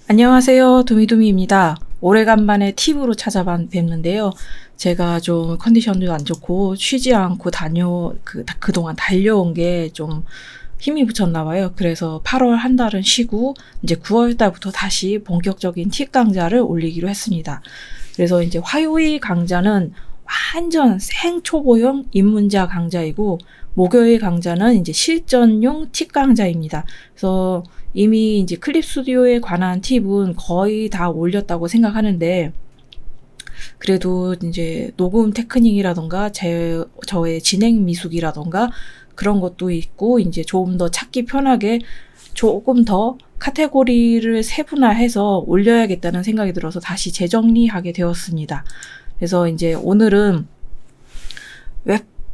안녕하세요. 두미두미입니다. 오래간만에 팁으로 찾아뵙는데요. 제가 좀 컨디션도 안 좋고 쉬지 않고 그동안 달려온 게 좀 힘이 붙였나 봐요. 그래서 8월 한 달은 쉬고 이제 9월 달부터 다시 본격적인 팁 강좌를 올리기로 했습니다. 그래서 이제 화요일 강좌는 완전 생초보용 입문자 강좌이고 목요일 강좌는 이제 실전용 팁 강좌입니다. 그래서 이미 이제 클립 스튜디오에 관한 팁은 거의 다 올렸다고 생각하는데 그래도 이제 녹음 테크닉이라던가 저의 진행 미숙이라던가 그런 것도 있고 이제 조금 더 찾기 편하게 조금 더 카테고리를 세분화해서 올려야겠다는 생각이 들어서 다시 재정리하게 되었습니다. 그래서 이제 오늘은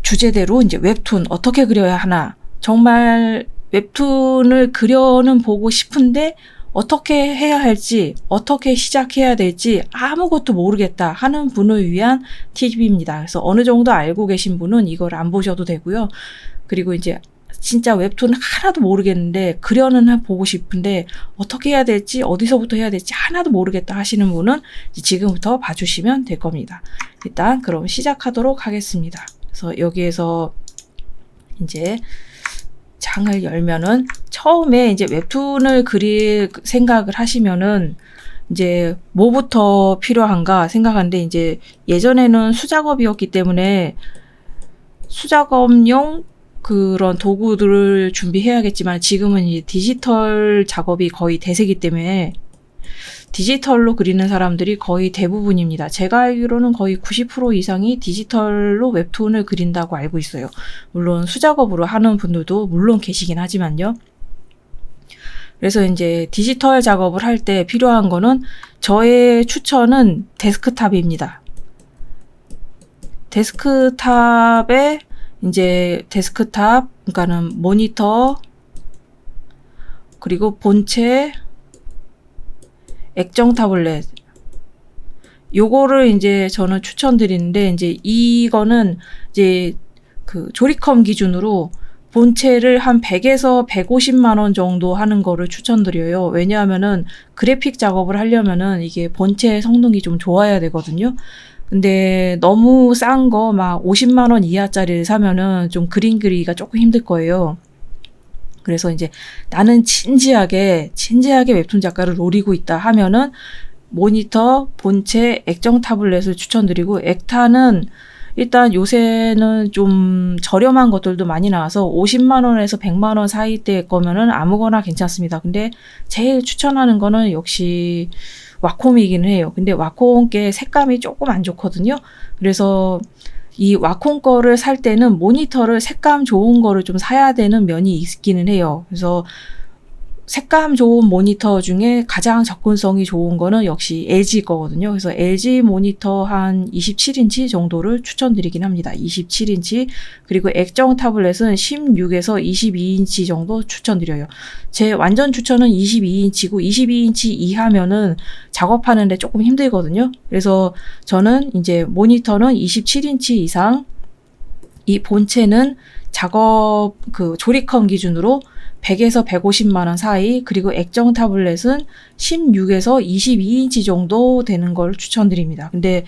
주제대로 이제 웹툰 어떻게 그려야 하나, 정말 웹툰을 그려는 보고 싶은데 어떻게 해야 할지, 어떻게 시작해야 될지 아무것도 모르겠다 하는 분을 위한 팁입니다. 그래서 어느 정도 알고 계신 분은 이걸 안 보셔도 되고요. 그리고 이제 진짜 웹툰 하나도 모르겠는데 그려는 보고 싶은데 어떻게 해야 될지, 어디서부터 해야 될지 하나도 모르겠다 하시는 분은 지금부터 봐주시면 될 겁니다. 일단 그럼 시작하도록 하겠습니다. 그래서 여기에서 이제 장을 열면은 처음에 이제 웹툰을 그릴 생각을 하시면은 이제 뭐부터 필요한가 생각하는데, 이제 예전에는 수작업이었기 때문에 수작업용 그런 도구들을 준비해야겠지만 지금은 이제 디지털 작업이 거의 대세이기 때문에 디지털로 그리는 사람들이 거의 대부분입니다. 제가 알기로는 거의 90% 이상이 디지털로 웹툰을 그린다고 알고 있어요. 물론 수작업으로 하는 분들도 물론 계시긴 하지만요. 그래서 이제 디지털 작업을 할 때 필요한 거는 저의 추천은 데스크탑입니다. 데스크탑에 이제 데스크탑, 그러니까는 모니터, 그리고 본체, 액정 타블렛, 요거를 이제 저는 추천드리는데, 이제 이거는 이제 그 조리컴 기준으로 본체를 한 100에서 150만 원 정도 하는 거를 추천드려요. 왜냐하면은 그래픽 작업을 하려면은 이게 본체 성능이 좀 좋아야 되거든요. 근데 너무 싼 거 막 50만 원 이하짜리를 사면은 좀 그림 그리기가 조금 힘들 거예요. 그래서 이제 나는 진지하게 웹툰 작가를 노리고 있다 하면은 모니터, 본체, 액정 타블렛을 추천드리고, 액타는 일단 요새는 좀 저렴한 것들도 많이 나와서 50만 원에서 100만 원 사이대 거면은 아무거나 괜찮습니다. 근데 제일 추천하는 거는 역시 와콤이긴 해요. 근데 와콤 게 색감이 조금 안 좋거든요. 그래서 이 와콤 거를 살 때는 모니터를 색감 좋은 거를 좀 사야 되는 면이 있기는 해요. 그래서 색감 좋은 모니터 중에 가장 접근성이 좋은 거는 역시 LG 거거든요. 그래서 LG 모니터 한 27인치 정도를 추천드리긴 합니다. 27인치. 그리고 액정 타블렛은 16에서 22인치 정도 추천드려요. 제 완전 추천은 22인치고 22인치 이하면은 작업하는데 조금 힘들거든요. 그래서 저는 이제 모니터는 27인치 이상, 이 본체는 작업 조리컴 기준으로 100에서 150만 원 사이, 그리고 액정 타블렛은 16에서 22인치 정도 되는 걸 추천드립니다. 근데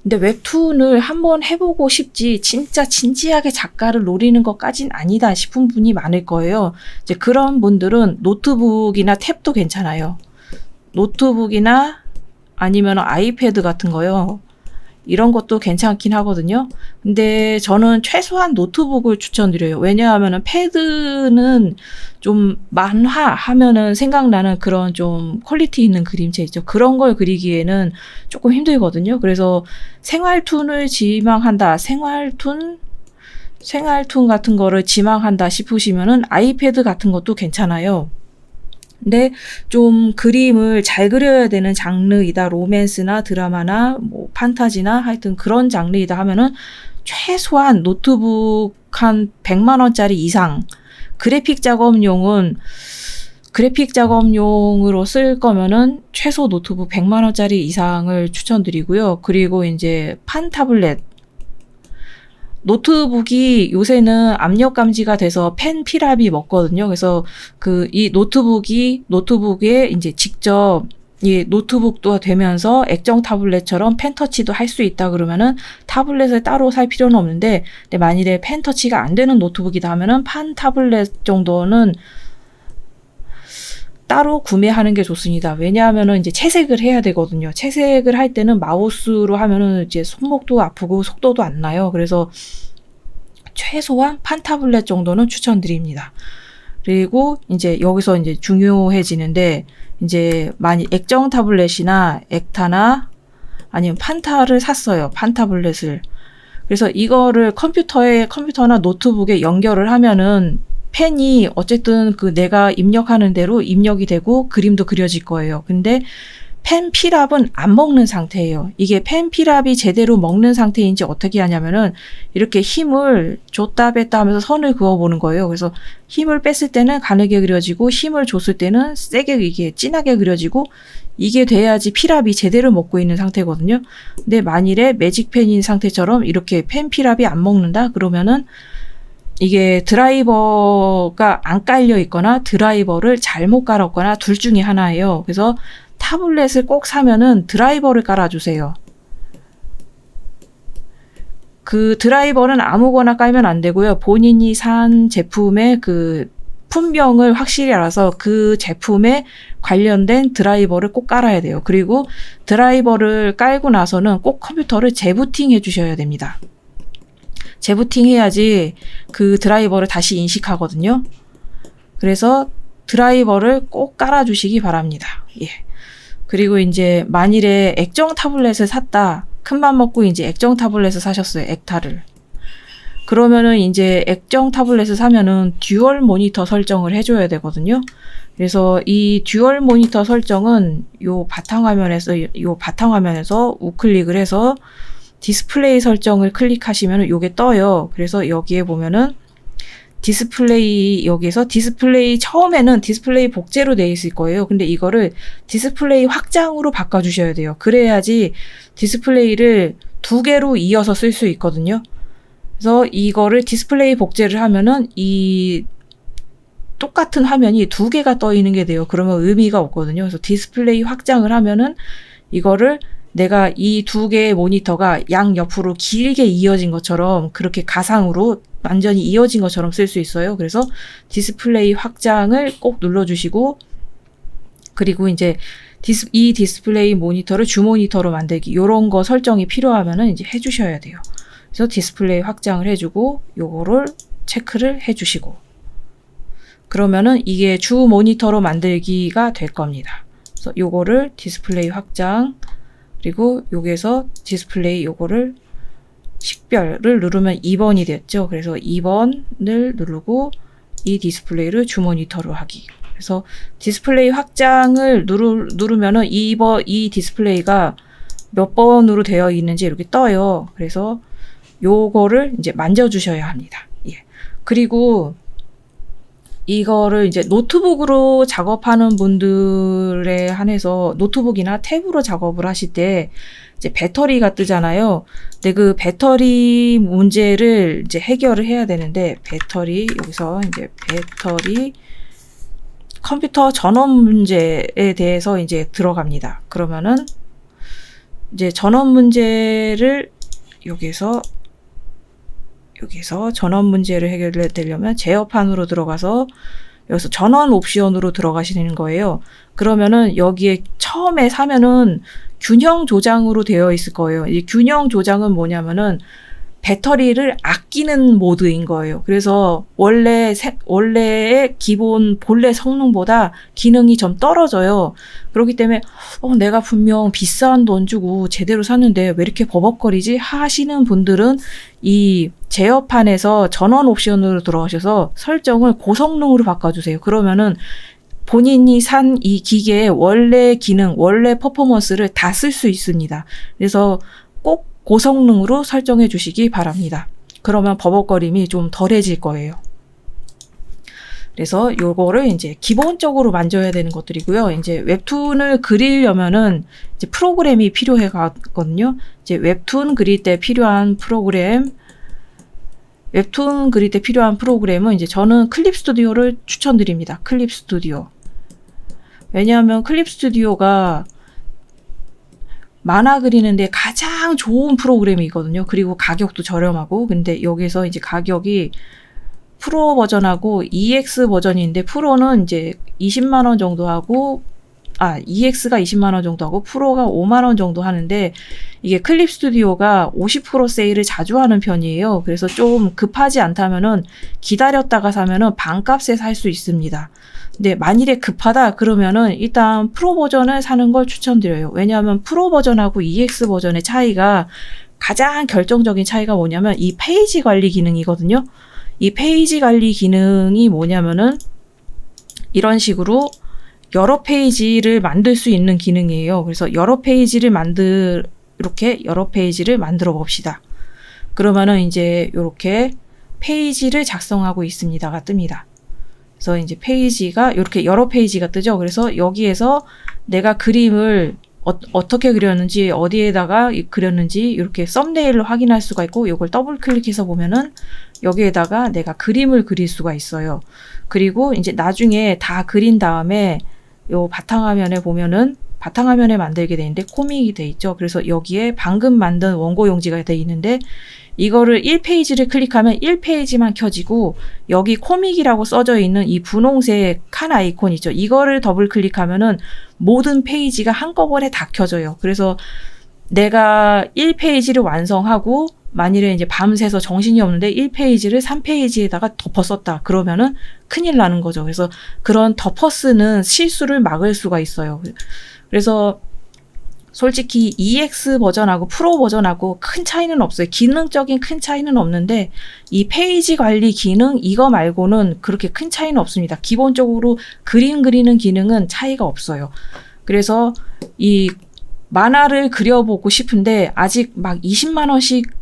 웹툰을 한번 해보고 싶지 진짜 진지하게 작가를 노리는 것까진 아니다 싶은 분이 많을 거예요. 이제 그런 분들은 노트북이나 탭도 괜찮아요. 노트북이나 아니면 아이패드 같은 거요. 이런 것도 괜찮긴 하거든요. 근데 저는 최소한 노트북을 추천드려요. 왜냐하면은 패드는 좀 만화 하면은 생각나는 그런 좀 퀄리티 있는 그림체 있죠. 그런 걸 그리기에는 조금 힘들거든요. 그래서 생활툰을 지망한다, 생활툰 같은 거를 지망한다 싶으시면은 아이패드 같은 것도 괜찮아요. 근데 좀 그림을 잘 그려야 되는 장르이다, 로맨스나 드라마나 뭐 판타지나 하여튼 그런 장르이다 하면은 최소한 노트북 한 100만 원짜리 이상, 그래픽 작업용으로 쓸 거면은 최소 노트북 100만 원짜리 이상을 추천드리고요. 그리고 이제 판 타블렛, 노트북이 요새는 압력 감지가 돼서 펜 필압이 먹거든요. 그래서 이 노트북에 이제 직접 이 노트북도 되면서 액정 타블렛처럼 펜 터치도 할 수 있다 그러면은 타블렛을 따로 살 필요는 없는데, 근데 만일에 펜 터치가 안 되는 노트북이다 하면은 판 타블렛 정도는 따로 구매하는 게 좋습니다. 왜냐하면은 이제 채색을 해야 되거든요. 채색을 할 때는 마우스로 하면은 이제 손목도 아프고 속도도 안 나요. 그래서 최소한 판 타블렛 정도는 추천드립니다. 그리고 이제 여기서 이제 중요해지는데, 이제 많이 액정 타블렛이나 액타나 아니면 판타를 샀어요. 판 타블렛을. 그래서 이거를 컴퓨터나 노트북에 연결을 하면은 펜이 어쨌든 내가 입력하는 대로 입력이 되고 그림도 그려질 거예요. 근데 펜 필압은 안 먹는 상태예요. 이게 펜 필압이 제대로 먹는 상태인지 어떻게 하냐면은 이렇게 힘을 줬다 뺐다 하면서 선을 그어보는 거예요. 그래서 힘을 뺐을 때는 가늘게 그려지고 힘을 줬을 때는 세게 이게 진하게 그려지고, 이게 돼야지 필압이 제대로 먹고 있는 상태거든요. 근데 만일에 매직펜인 상태처럼 이렇게 펜 필압이 안 먹는다 그러면은 이게 드라이버가 안 깔려 있거나 드라이버를 잘못 깔았거나 둘 중에 하나예요. 그래서 타블렛을 꼭 사면은 드라이버를 깔아주세요. 그 드라이버는 아무거나 깔면 안 되고요. 본인이 산 제품의 품명을 확실히 알아서 그 제품에 관련된 드라이버를 꼭 깔아야 돼요. 그리고 드라이버를 깔고 나서는 꼭 컴퓨터를 재부팅 해주셔야 됩니다. 재부팅 해야지 그 드라이버를 다시 인식하거든요. 그래서 드라이버를 꼭 깔아주시기 바랍니다. 예. 그리고 이제 만일에 액정 타블렛을 샀다. 큰맘 먹고 이제 액정 타블렛을 사셨어요. 액타를. 그러면은 이제 액정 타블렛을 사면은 듀얼 모니터 설정을 해줘야 되거든요. 그래서 이 듀얼 모니터 설정은 요 바탕화면에서 우클릭을 해서 디스플레이 설정을 클릭하시면은 요게 떠요. 그래서 여기에 보면은 여기서 디스플레이, 처음에는 디스플레이 복제로 되어 있을 거예요. 근데 이거를 디스플레이 확장으로 바꿔주셔야 돼요. 그래야지 디스플레이를 2개로 이어서 쓸 수 있거든요. 그래서 이거를 디스플레이 복제를 하면은 이 똑같은 화면이 2개가 떠 있는 게 돼요. 그러면 의미가 없거든요. 그래서 디스플레이 확장을 하면은 이거를 내가 이 2개의 모니터가 양옆으로 길게 이어진 것처럼, 그렇게 가상으로 완전히 이어진 것처럼 쓸 수 있어요. 그래서 디스플레이 확장을 꼭 눌러주시고, 그리고 이제 이 디스플레이 모니터를 주 모니터로 만들기, 요런 거 설정이 필요하면은 이제 해주셔야 돼요. 그래서 디스플레이 확장을 해주고 요거를 체크를 해주시고, 그러면은 이게 주 모니터로 만들기가 될 겁니다. 그래서 요거를 디스플레이 확장, 그리고 여기에서 디스플레이 요거를 식별을 누르면 2번이 됐죠. 그래서 2번을 누르고 이 디스플레이를 주 모니터로 하기. 그래서 디스플레이 확장을 누르면은 이 디스플레이가 몇 번으로 되어 있는지 이렇게 떠요. 그래서 요거를 이제 만져주셔야 합니다. 예. 그리고 이거를 이제 노트북으로 작업하는 분들에 한해서 노트북이나 탭으로 작업을 하실 때 이제 배터리가 뜨잖아요. 근데 그 배터리 문제를 이제 해결을 해야 되는데, 여기서 이제 배터리 컴퓨터 전원 문제에 대해서 이제 들어갑니다. 그러면은 이제 전원 문제를 여기서 전원 문제를 해결되려면 제어판으로 들어가서 여기서 전원 옵션으로 들어가시는 거예요. 그러면은 여기에 처음에 사면은 균형 조장으로 되어 있을 거예요. 이 균형 조장은 뭐냐면은 배터리를 아끼는 모드인 거예요. 그래서 원래의 기본 본래 성능보다 기능이 좀 떨어져요. 그렇기 때문에 내가 분명 비싼 돈 주고 제대로 샀는데 왜 이렇게 버벅거리지 하시는 분들은 이 제어판에서 전원 옵션으로 들어가셔서 설정을 고성능으로 바꿔주세요. 그러면은 본인이 산 이 기계의 원래 기능, 원래 퍼포먼스를 다 쓸 수 있습니다. 그래서 꼭 고성능으로 설정해 주시기 바랍니다. 그러면 버벅거림이 좀 덜해질 거예요. 그래서 요거를 이제 기본적으로 만져야 되는 것들이고요. 이제 웹툰을 그리려면은 이제 프로그램이 필요해 가거든요. 이제 웹툰 그릴 때 필요한 프로그램, 웹툰 그릴 때 필요한 프로그램은 이제 저는 클립 스튜디오를 추천드립니다. 클립 스튜디오. 왜냐하면 클립 스튜디오가 만화 그리는데 가장 좋은 프로그램이거든요. 그리고 가격도 저렴하고. 근데 여기서 이제 가격이 프로 버전하고 EX 버전인데 프로는 이제 20만 원 정도 하고 EX가 20만 원 정도 하고 프로가 5만 원 정도 하는데 이게 클립 스튜디오가 50% 세일을 자주 하는 편이에요. 그래서 좀 급하지 않다면은 기다렸다가 사면은 반값에 살 수 있습니다. 근데 만일에 급하다 그러면은 일단 프로 버전을 사는 걸 추천드려요. 왜냐하면 프로 버전하고 EX 버전의 차이가 가장 결정적인 차이가 뭐냐면 이 페이지 관리 기능이거든요. 이 페이지 관리 기능이 뭐냐면은 이런 식으로 여러 페이지를 만들 수 있는 기능이에요. 그래서 이렇게 여러 페이지를 만들어 봅시다. 그러면은 이제 이렇게 페이지를 작성하고 있습니다가 뜹니다. 그래서 이제 페이지가 이렇게 여러 페이지가 뜨죠. 그래서 여기에서 내가 그림을 어떻게 그렸는지 어디에다가 그렸는지 이렇게 썸네일로 확인할 수가 있고 이걸 더블 클릭해서 보면은 여기에다가 내가 그림을 그릴 수가 있어요. 그리고 이제 나중에 다 그린 다음에 요 바탕화면에 보면은 바탕화면에 만들게 돼 있는데 코믹이 돼 있죠. 그래서 여기에 방금 만든 원고 용지가 돼 있는데 이거를 1페이지를 클릭하면 1페이지만 켜지고 여기 코믹이라고 써져 있는 이 분홍색 칸 아이콘 있죠. 이거를 더블 클릭하면은 모든 페이지가 한꺼번에 다 켜져요. 그래서 내가 1페이지를 완성하고 만일에 이제 밤새서 정신이 없는데 1페이지를 3페이지에다가 덮어 썼다. 그러면은 큰일 나는 거죠. 그래서 그런 덮어 쓰는 실수를 막을 수가 있어요. 그래서 솔직히 EX 버전하고 프로 버전하고 큰 차이는 없어요. 기능적인 큰 차이는 없는데 이 페이지 관리 기능 이거 말고는 그렇게 큰 차이는 없습니다. 기본적으로 그림 그리는 기능은 차이가 없어요. 그래서 이 만화를 그려보고 싶은데 아직 막 20만 원씩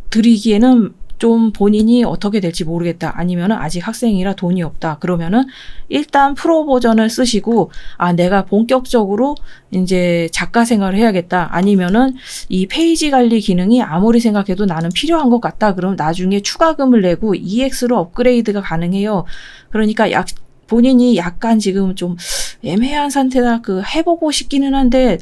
드리기에는 좀 본인이 어떻게 될지 모르겠다. 아니면은 아직 학생이라 돈이 없다. 그러면은 일단 프로 버전을 쓰시고 내가 본격적으로 이제 작가 생활을 해야겠다. 아니면은 이 페이지 관리 기능이 아무리 생각해도 나는 필요한 것 같다. 그럼 나중에 추가금을 내고 EX로 업그레이드가 가능해요. 그러니까 본인이 약간 지금 좀 애매한 상태다. 해보고 싶기는 한데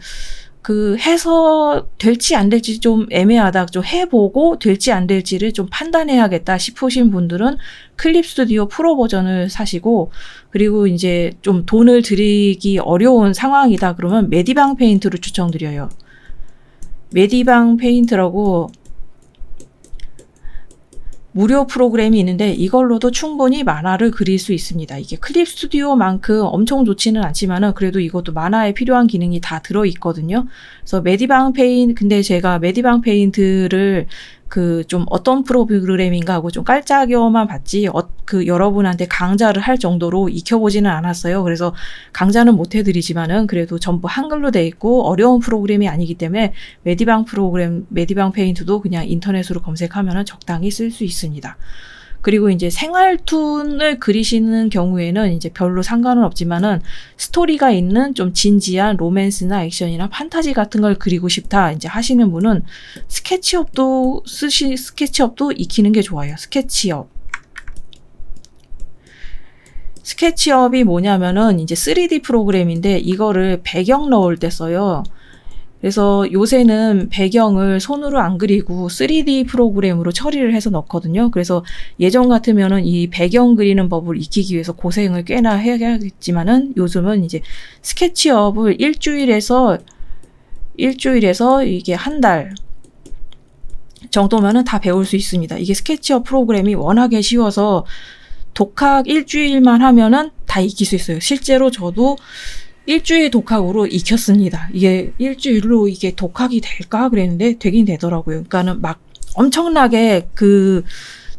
해서 될지 안 될지 좀 애매하다. 좀 해보고 될지 안 될지를 좀 판단해야겠다 싶으신 분들은 클립 스튜디오 프로 버전을 사시고, 그리고 이제 좀 돈을 들이기 어려운 상황이다. 그러면 메디방 페인트를 추천드려요. 메디방 페인트라고 무료 프로그램이 있는데 이걸로도 충분히 만화를 그릴 수 있습니다. 이게 클립 스튜디오만큼 엄청 좋지는 않지만은 그래도 이것도 만화에 필요한 기능이 다 들어있거든요. 그래서 근데 제가 메디방 페인트를 좀 어떤 프로그램인가 하고 좀 깔짝여만 봤지 여러분한테 강좌를 할 정도로 익혀보지는 않았어요. 그래서 강좌는 못 해드리지만은 그래도 전부 한글로 돼 있고 어려운 프로그램이 아니기 때문에 메디방 페인트도 그냥 인터넷으로 검색하면은 적당히 쓸 수 있습니다. 그리고 이제 생활툰을 그리시는 경우에는 이제 별로 상관은 없지만은 스토리가 있는 좀 진지한 로맨스나 액션이나 판타지 같은 걸 그리고 싶다 이제 하시는 분은 스케치업도 익히는 게 좋아요. 스케치업이 뭐냐면은 이제 3D 프로그램인데 이거를 배경 넣을 때 써요. 그래서 요새는 배경을 손으로 안 그리고 3D 프로그램으로 처리를 해서 넣거든요. 그래서 예전 같으면은 이 배경 그리는 법을 익히기 위해서 고생을 꽤나 해야겠지만은 요즘은 이제 스케치업을 일주일에서 이게 한 달 정도면은 다 배울 수 있습니다. 이게 스케치업 프로그램이 워낙에 쉬워서 독학 일주일만 하면은 다 익힐 수 있어요. 실제로 저도 일주일 독학으로 익혔습니다. 이게 일주일로 이게 독학이 될까 그랬는데 되긴 되더라고요. 그러니까는 막 엄청나게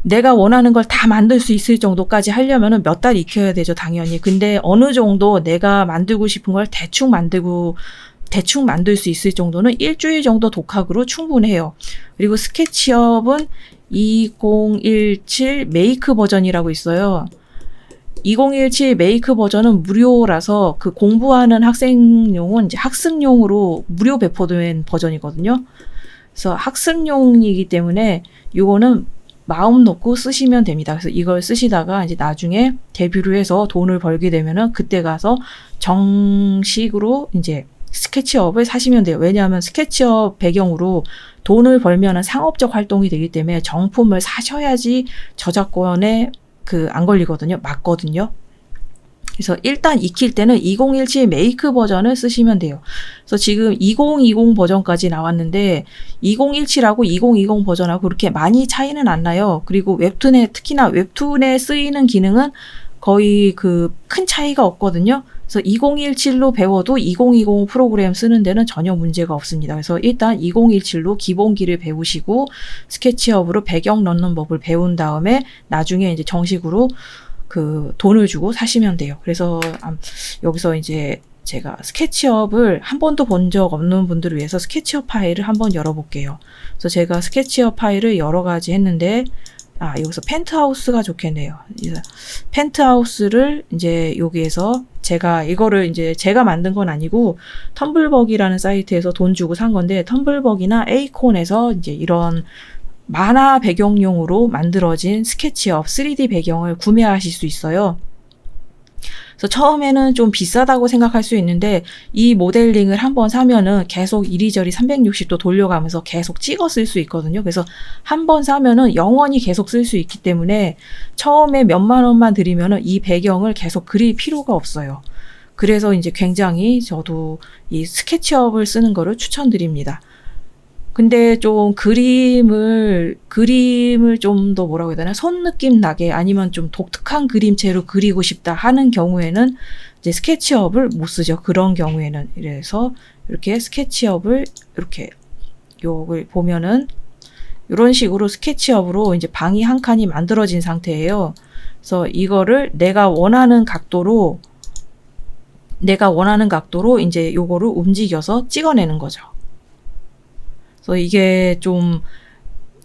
내가 원하는 걸 다 만들 수 있을 정도까지 하려면은 몇 달 익혀야 되죠, 당연히. 근데 어느 정도 내가 만들고 싶은 걸 대충 만들 수 있을 정도는 일주일 정도 독학으로 충분해요. 그리고 스케치업은 2017 메이크 버전이라고 있어요. 2017 메이크 버전은 무료라서 공부하는 학생용은 이제 학습용으로 무료 배포된 버전이거든요. 그래서 학습용이기 때문에 이거는 마음 놓고 쓰시면 됩니다. 그래서 이걸 쓰시다가 이제 나중에 데뷔를 해서 돈을 벌게 되면은 그때 가서 정식으로 이제 스케치업을 사시면 돼요. 왜냐하면 스케치업 배경으로 돈을 벌면은 상업적 활동이 되기 때문에 정품을 사셔야지 저작권에 안 걸리거든요. 맞거든요. 그래서 일단 익힐 때는 2017 메이크 버전을 쓰시면 돼요. 그래서 지금 2020 버전까지 나왔는데 2017하고 2020 버전하고 그렇게 많이 차이는 안 나요. 그리고 특히나 웹툰에 쓰이는 기능은 거의 큰 차이가 없거든요. 그래서 2017로 배워도 2020 프로그램 쓰는 데는 전혀 문제가 없습니다. 그래서 일단 2017로 기본기를 배우시고 스케치업으로 배경 넣는 법을 배운 다음에 나중에 이제 정식으로 돈을 주고 사시면 돼요. 그래서 여기서 이제 제가 스케치업을 한 번도 본 적 없는 분들을 위해서 스케치업 파일을 한번 열어볼게요. 그래서 제가 스케치업 파일을 여러 가지 했는데 여기서 펜트하우스가 좋겠네요. 펜트하우스를 이제 여기에서 이거를 이제 제가 만든 건 아니고 텀블벅이라는 사이트에서 돈 주고 산 건데 텀블벅이나 에이콘에서 이제 이런 만화 배경용으로 만들어진 스케치업 3D 배경을 구매하실 수 있어요. 그래서 처음에는 좀 비싸다고 생각할 수 있는데 이 모델링을 한번 사면은 계속 이리저리 360도 돌려가면서 계속 찍어 쓸 수 있거든요. 그래서 한번 사면은 영원히 계속 쓸 수 있기 때문에 처음에 몇만 원만 들이면은 이 배경을 계속 그릴 필요가 없어요. 그래서 이제 굉장히 저도 이 스케치업을 쓰는 거를 추천드립니다. 근데 좀 그림을 좀 더 뭐라고 해야 되나? 손 느낌 나게 아니면 좀 독특한 그림체로 그리고 싶다 하는 경우에는 이제 스케치업을 못 쓰죠. 그런 경우에는. 그래서 이렇게 스케치업을 이렇게 요걸 보면은 이런 식으로 스케치업으로 이제 방이 한 칸이 만들어진 상태예요. 그래서 이거를 내가 원하는 각도로 이제 요거를 움직여서 찍어내는 거죠. 그래서 이게 좀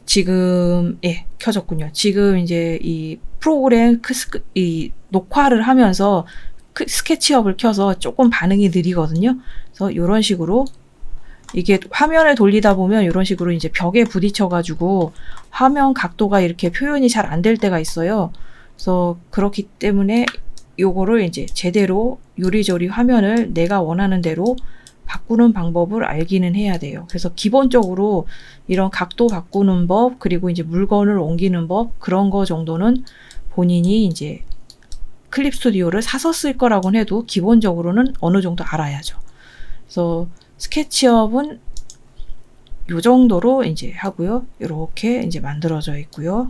지금 켜졌군요. 지금 이제 이 프로그램 이 녹화를 하면서 스케치업을 켜서 조금 반응이 느리거든요. 그래서 이런 식으로 이게 화면을 돌리다 보면 이런 식으로 이제 벽에 부딪혀 가지고 화면 각도가 이렇게 표현이 잘 안 될 때가 있어요. 그래서 그렇기 때문에 요거를 이제 제대로 요리조리 화면을 내가 원하는 대로 바꾸는 방법을 알기는 해야 돼요. 그래서 기본적으로 이런 각도 바꾸는 법, 그리고 이제 물건을 옮기는 법, 그런 거 정도는 본인이 이제 클립 스튜디오를 사서 쓸 거라고는 해도 기본적으로는 어느 정도 알아야죠. 그래서 스케치업은 요 정도로 이제 하고요. 이렇게 이제 만들어져 있고요.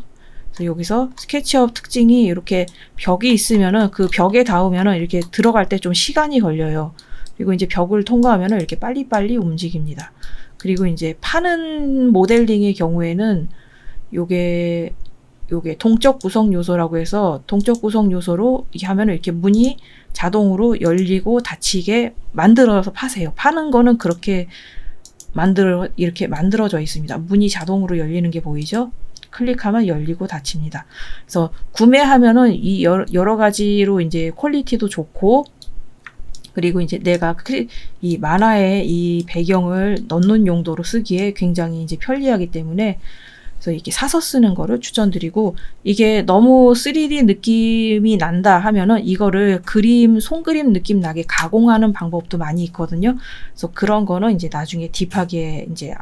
그래서 여기서 스케치업 특징이 이렇게 벽이 있으면은 그 벽에 닿으면은 이렇게 들어갈 때 좀 시간이 걸려요. 그리고 이제 벽을 통과하면은 이렇게 빨리빨리 움직입니다. 그리고 이제 파는 모델링의 경우에는 요게 동적 구성 요소라고 해서 동적 구성 요소로 이렇게 하면은 이렇게 문이 자동으로 열리고 닫히게 만들어서 파세요. 파는 거는 그렇게 이렇게 만들어져 있습니다. 문이 자동으로 열리는 게 보이죠? 클릭하면 열리고 닫힙니다. 그래서 구매하면은 이 여러 가지로 이제 퀄리티도 좋고, 그리고 이제 내가 이 만화에 이 배경을 넣는 용도로 쓰기에 굉장히 이제 편리하기 때문에 그래서 이렇게 사서 쓰는 거를 추천드리고, 이게 너무 3D 느낌이 난다 하면은 이거를 손그림 느낌 나게 가공하는 방법도 많이 있거든요. 그래서 그런 거는 이제 나중에 딥하게 이제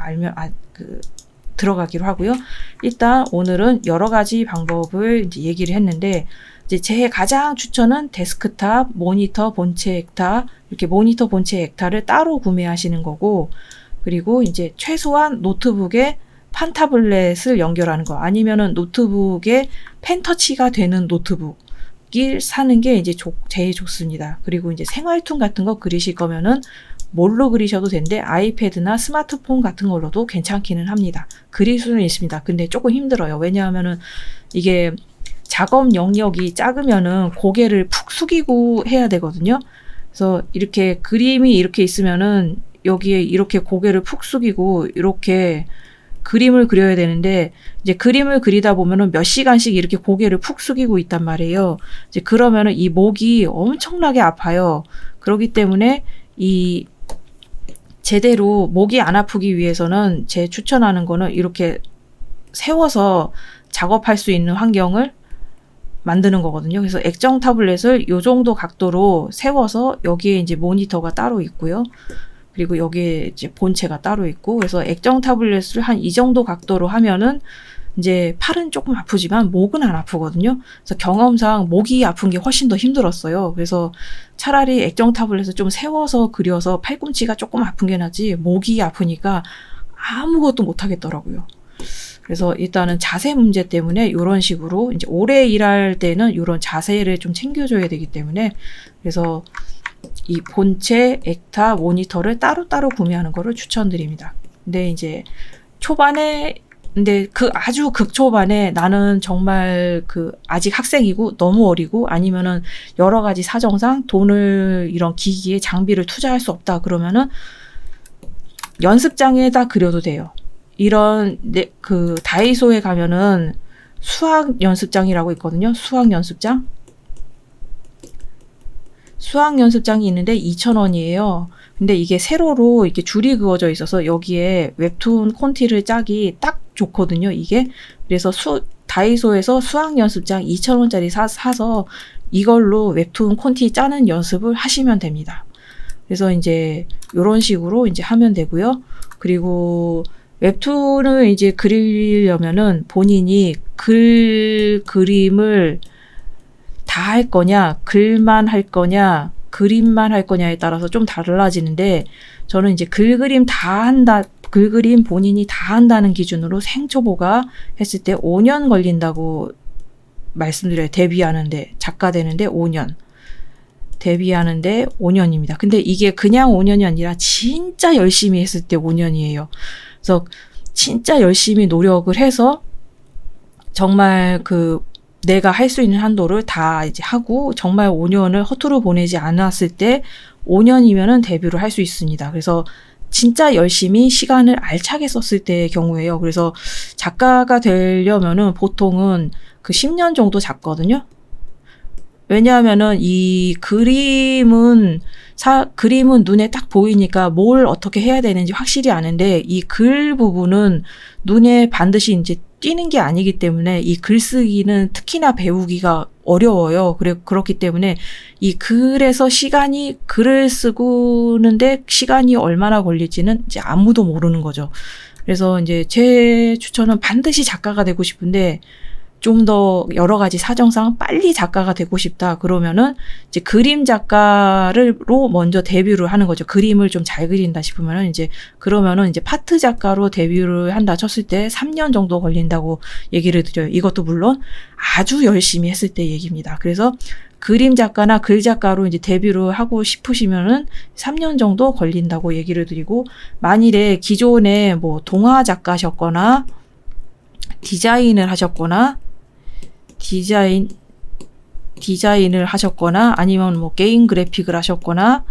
들어가기로 하고요. 일단 오늘은 여러 가지 방법을 이제 얘기를 했는데, 이제 제 가장 추천은 데스크탑, 모니터, 본체 액타, 이렇게 모니터, 본체 액타를 따로 구매하시는 거고, 그리고 이제 최소한 노트북에 판타블렛을 연결하는 거, 아니면은 노트북에 펜터치가 되는 노트북을 사는 게 이제 제일 좋습니다. 그리고 이제 생활툰 같은 거 그리실 거면은 뭘로 그리셔도 되는데 아이패드나 스마트폰 같은 걸로도 괜찮기는 합니다. 그릴 수는 있습니다. 근데 조금 힘들어요. 왜냐하면은 이게 작업 영역이 작으면은 고개를 푹 숙이고 해야 되거든요. 그래서 이렇게 그림이 이렇게 있으면은 여기에 이렇게 고개를 푹 숙이고 이렇게 그림을 그려야 되는데, 이제 그림을 그리다 보면은 몇 시간씩 이렇게 고개를 푹 숙이고 있단 말이에요. 이제 그러면은 이 목이 엄청나게 아파요. 그렇기 때문에 제대로 목이 안 아프기 위해서는 제 추천하는 거는 이렇게 세워서 작업할 수 있는 환경을 만드는 거거든요. 그래서 액정 타블렛을 요 정도 각도로 세워서 여기에 이제 모니터가 따로 있고요. 그리고 여기에 이제 본체가 따로 있고, 그래서 액정 타블렛을 한 이 정도 각도로 하면은 이제 팔은 조금 아프지만 목은 안 아프거든요. 그래서 경험상 목이 아픈 게 훨씬 더 힘들었어요. 그래서 차라리 액정 타블렛을 좀 세워서 그려서 팔꿈치가 조금 아픈 게 낫지 목이 아프니까 아무것도 못 하겠더라고요. 그래서 일단은 자세 문제 때문에 이런 식으로 이제 오래 일할 때는 이런 자세를 좀 챙겨줘야 되기 때문에, 그래서 이 본체, 액타, 모니터를 따로따로 구매하는 거를 추천드립니다. 근데 이제 초반에, 근데 그 아주 극초반에 나는 정말 그 아직 학생이고 너무 어리고 아니면은 여러 가지 사정상 돈을 이런 기기에 장비를 투자할 수 없다 그러면은 연습장에다 그려도 돼요. 이런 그 다이소에 가면은 수학 연습장이라고 있거든요. 수학 연습장. 수학 연습장이 있는데 2,000원이에요. 근데 이게 세로로 이렇게 줄이 그어져 있어서 여기에 웹툰 콘티를 짜기 딱 좋거든요, 이게. 그래서 다이소에서 수학 연습장 2,000원짜리 사서 이걸로 웹툰 콘티 짜는 연습을 하시면 됩니다. 그래서 이제 이런 식으로 이제 하면 되고요. 그리고 웹툰을 이제 그리려면은 본인이 그림을 다 할 거냐, 글만 할 거냐, 그림만 할 거냐에 따라서 좀 달라지는데, 저는 이제 글그림 본인이 다 한다는 기준으로 생초보가 했을 때 5년 걸린다고 말씀드려요. 데뷔하는데, 작가 되는데 5년. 데뷔하는데 5년입니다. 근데 이게 그냥 5년이 아니라 진짜 열심히 했을 때 5년이에요. 그래서 진짜 열심히 노력을 해서 정말 내가 할 수 있는 한도를 다 이제 하고 정말 5년을 허투루 보내지 않았을 때 5년이면은 데뷔를 할 수 있습니다. 그래서 진짜 열심히 시간을 알차게 썼을 때의 경우예요. 그래서 작가가 되려면은 보통은 10년 정도 잡거든요. 왜냐하면은 이 그림은 눈에 딱 보이니까 뭘 어떻게 해야 되는지 확실히 아는데, 이 글 부분은 눈에 반드시 이제 띄는 게 아니기 때문에 이 글쓰기는 특히나 배우기가 어려워요. 그렇기 때문에 이 글에서 글을 쓰는데 시간이 얼마나 걸릴지는 이제 아무도 모르는 거죠. 그래서 이제 제 추천은 반드시 작가가 되고 싶은데 좀 더 여러 가지 사정상 빨리 작가가 되고 싶다 그러면은 이제 그림 작가로 먼저 데뷔를 하는 거죠. 그림을 좀 잘 그린다 싶으면은 그러면은 파트 작가로 데뷔를 한다 쳤을 때 3년 정도 걸린다고 얘기를 드려요. 이것도 물론 아주 열심히 했을 때 얘기입니다. 그래서 그림 작가나 글 작가로 이제 데뷔를 하고 싶으시면은 3년 정도 걸린다고 얘기를 드리고, 만일에 기존에 뭐 동화 작가셨거나 디자인을 하셨거나 디자인을 하셨거나 아니면 뭐 게임 그래픽을 하셨거나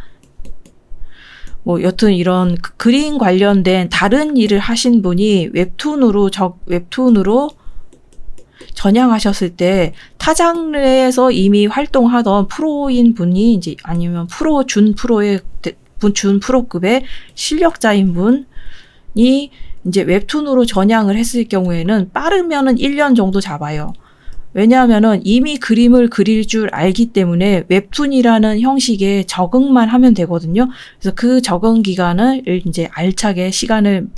뭐 여튼 이런 그림 관련된 다른 일을 하신 분이 웹툰으로 전향하셨을 때 타 장르에서 이미 활동하던 프로인 분이 이제 아니면 준 프로급의 실력자인 분이 이제 웹툰으로 전향을 했을 경우에는 빠르면은 1년 정도 잡아요. 왜냐하면은 이미 그림을 그릴 줄 알기 때문에 웹툰이라는 형식에 적응만 하면 되거든요. 그래서 그 적응 기간을 이제 알차게 시간을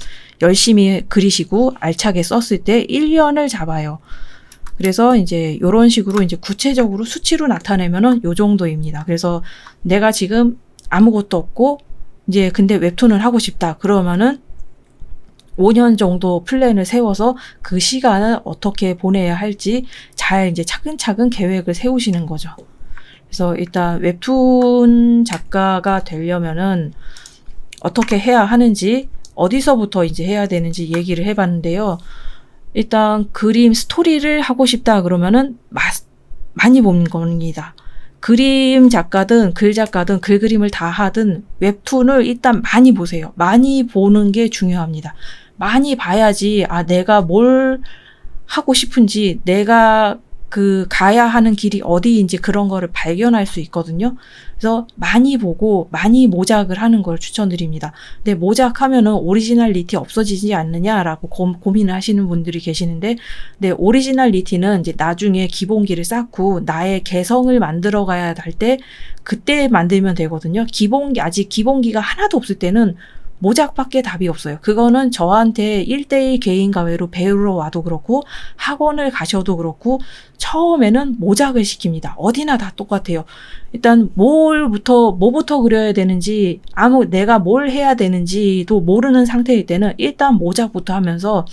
열심히 그리시고 알차게 썼을 때 1년을 잡아요. 그래서 이제 이런 식으로 이제 구체적으로 수치로 나타내면은 요 정도입니다. 그래서 내가 지금 아무것도 없고 이제 근데 웹툰을 하고 싶다 그러면은 5년 정도 플랜을 세워서 그 시간을 어떻게 보내야 할지 잘 이제 차근차근 계획을 세우시는 거죠. 그래서 일단 웹툰 작가가 되려면은 어떻게 해야 하는지, 어디서부터 이제 해야 되는지 얘기를 해봤는데요. 일단 그림 스토리를 하고 싶다 그러면은 많이 보는 겁니다. 그림 작가든 글 작가든 글그림을 다 하든 웹툰을 일단 많이 보세요. 많이 보는 게 중요합니다. 많이 봐야지 내가 뭘 하고 싶은지, 내가 그 가야 하는 길이 어디인지 그런 거를 발견할 수 있거든요. 그래서 많이 보고 많이 모작을 하는 걸 추천드립니다. 근데 모작하면은 오리지널리티 없어지지 않느냐라고 고민을 하시는 분들이 계시는데, 네, 오리지널리티는 이제 나중에 기본기를 쌓고 나의 개성을 만들어 가야 할 때 그때 만들면 되거든요. 아직 기본기가 하나도 없을 때는 모작밖에 답이 없어요. 그거는 저한테 1대1 개인 과외로 배우러 와도 그렇고 학원을 가셔도 그렇고 처음에는 모작을 시킵니다. 어디나 다 똑같아요. 일단 뭐부터 그려야 되는지, 내가 뭘 해야 되는지도 모르는 상태일 때는 일단 모작부터 하면서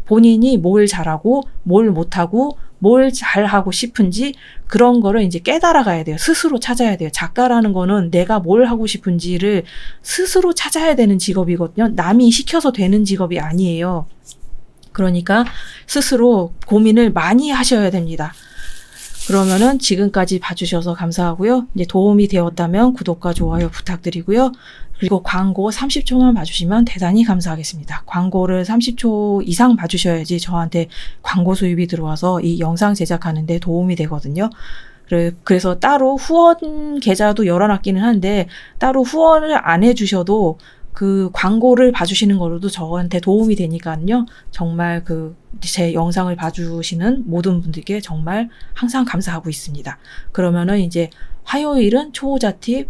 본인이 뭘 잘하고 뭘 못하고 뭘 잘하고 싶은지 그런 거를 이제 깨달아 가야 돼요. 스스로 찾아야 돼요. 작가라는 거는 내가 뭘 하고 싶은지를 스스로 찾아야 되는 직업이거든요. 남이 시켜서 되는 직업이 아니에요. 그러니까 스스로 고민을 많이 하셔야 됩니다. 그러면은 지금까지 봐주셔서 감사하고요. 이제 도움이 되었다면 구독과 좋아요 부탁드리고요. 그리고 광고 30초만 봐주시면 대단히 감사하겠습니다. 광고를 30초 이상 봐주셔야지 저한테 광고 수입이 들어와서 이 영상 제작하는데 도움이 되거든요. 그래서 따로 후원 계좌도 열어놨기는 한데 따로 후원을 안 해주셔도 그 광고를 봐주시는 걸로도 저한테 도움이 되니까요. 정말 제 영상을 봐주시는 모든 분들께 정말 항상 감사하고 있습니다. 그러면은 이제 화요일은 초보자 팁,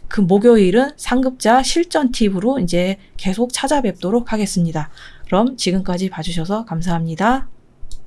그 목요일은 상급자 실전 팁으로 이제 계속 찾아뵙도록 하겠습니다. 그럼 지금까지 봐주셔서 감사합니다.